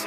M,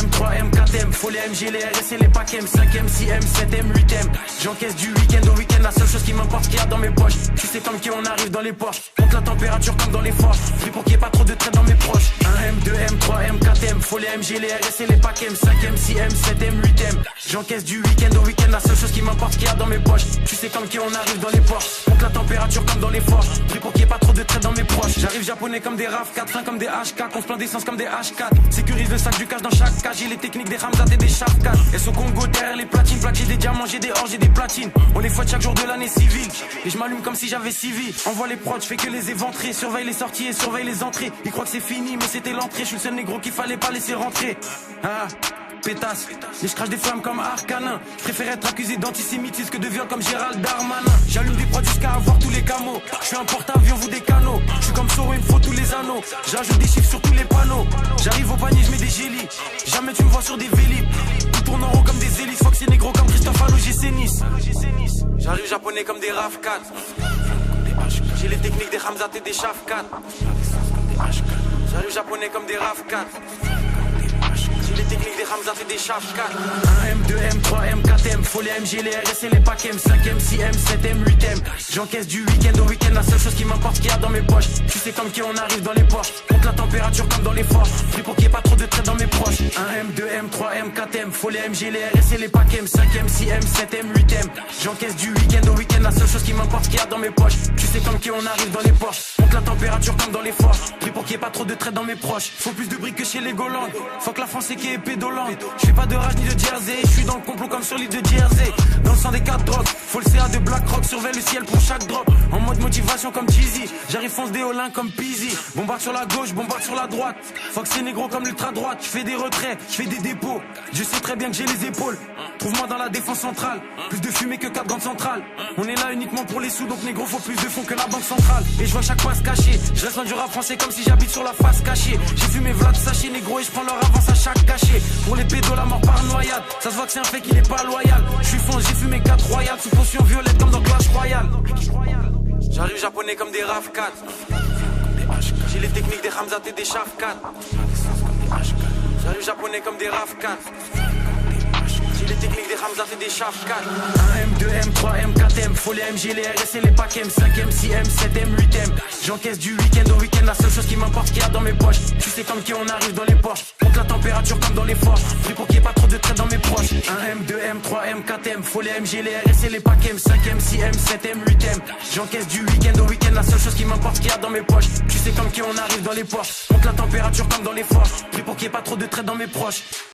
3M, 4M, faut les MG, les RS et les packs M, 5M, 6M, 7M, 8M. J'encaisse du week-end au week-end, la seule chose qui m'importe, qu'il y a dans mes poches. Tu sais comme qui on arrive dans les Porsche, monte la température comme dans les forges. Pris pour qu'il n'y ait pas trop de traits dans mes proches. 1M, 2M, 3M, 4M, faut les MG, les RS et les packs M, 5M, 6M, 7M, 8M. J'encaisse du week-end au week-end, la seule chose qui m'importe, qu'il y a dans mes poches. Tu sais comme qui on arrive dans les Porsche, monte la température comme dans les forges. Pris pour qu'il n'y ait pas trop de traits dans mes proches. J'arrive japonais comme des RAV4, fin comme des HK, qu'on se plaint d'essence comme des H4. Sécurise le sac du cash dans chaque cage, j'ai les techniques des Hamzat et des Shafkat. Elles sont Congo derrière les platines, plaquées des diamants, j'ai des or, j'ai des platines. On les fouette chaque jour de l'année civile. Et je m'allume comme si j'avais 6 vies. Envoie les prods, je fais que les éventrer. Surveille les sorties et surveille les entrées. Ils croient que c'est fini, mais c'était l'entrée. Je suis le seul négro qu'il fallait pas laisser rentrer. Ah, pétasse. Mais je crache des flammes comme Arcanin. Je préfère être accusé d'antisémitisme que de viol comme Gérald Darmanin. J'allume des prods jusqu'à avoir tous les camos. Je suis un porte-avions, vous des canaux. Je suis comme Soro, il me faut tous les anneaux. J'ajoute des chiffres sur tous les panneaux. J'arrive au panier, je mets des gélis. Jamais tu me vois sur des vélib. Tout tourne en rond comme des hélices. Fox et négro comme Christophe Allo, GC Nice. J'arrive japonais comme des RAV4. J'ai les techniques des Hamzat et des Shafkat. J'arrive japonais comme des RAV4. J'ai les techniques des Hamzat et des Shafkat. 1M, 2M, 3M, 4M, faut les MG, les RS et les packs M, 5M, 6M, 7M, 8M. J'encaisse du week-end au week-end, la seule chose qui m'importe, qu'il y a dans mes poches. Tu sais comme qui on arrive dans les Porsche, monte la température comme dans les forges. Pris pour qu'il n'y ait pas trop de traits dans mes proches. 1M, 2M, 3M, 4M, faut les MG, les RS et les packs M, 5M, 6M, 7M, 8M. J'encaisse du week-end au week-end, la seule chose qui m'importe, qu'il y a dans mes poches. Tu sais comme qui on arrive dans les Porsche, monte la température comme dans les forges. Pris pour qu'il n'y ait pas trop de traits dans mes proches. Faut plus de briques que chez les Golandes. Faut que la France est qui est pédolente. Je fais pas de rage ni de jersey. Je suis dans le complot comme sur l'île de Jersey. Dans le sang des 4 drogues. Faut le CA de Black Rock. Surveille le ciel pour chaque drop. En mode motivation comme Jeezy. J'arrive fonce des Olins comme Peasy. Bombarde sur la gauche, bombarde sur la droite. Fox c'est négro comme l'ultra droite. Je fais des retraits, je fais des dépôts. Je sais très bien que j'ai les épaules. Trouve-moi dans la défense centrale. Plus de fumée que 4 grandes centrales. On est là uniquement pour les sous. Donc négro faut plus de fonds que la banque centrale. Et je vois chaque fois se cacher. Je reste dans du rap français comme si j'habite sur la face cachée. J'ai fumé Vlad sachet négro et je prends leur avance à chaque cachet. Pour les pédos la mort par noyade. Ça se voit que c'est un fait qu'il est pas loyal. Je suis fonce, j'ai fumé 4 royales. Sous potion violette comme dans Clash Royale. J'arrive japonais comme des RAV4. J'ai les techniques des Hamzat et des Shafkat. J'arrive japonais comme des RAV4. J'ai les techniques des Hamzat et des Shafkat. 1M, 2M, 3M, 4M, faut les MG, les RS et les packs M, 5M, 6M, 7M, 8M. J'encaisse du week-end au week-end, la seule chose qui m'importe, qu'il y a dans mes poches. Tu sais comme qui on arrive dans les Porsche, monte la température comme dans les forges. Pris pour qu'il n'y ait pas trop de traits dans mes proches. 1M, 2M, 3M, 4M, faut les MG, les RS et les packs M, 5M, 6M, 7M, 8M. J'encaisse du week-end au week-end, la seule chose qui m'importe, qu'il y a dans mes poches. Tu sais comme qui on arrive dans les Porsche, monte la température comme dans les forges. Pris pour qu'il n'y ait pas trop de traits dans mes proches.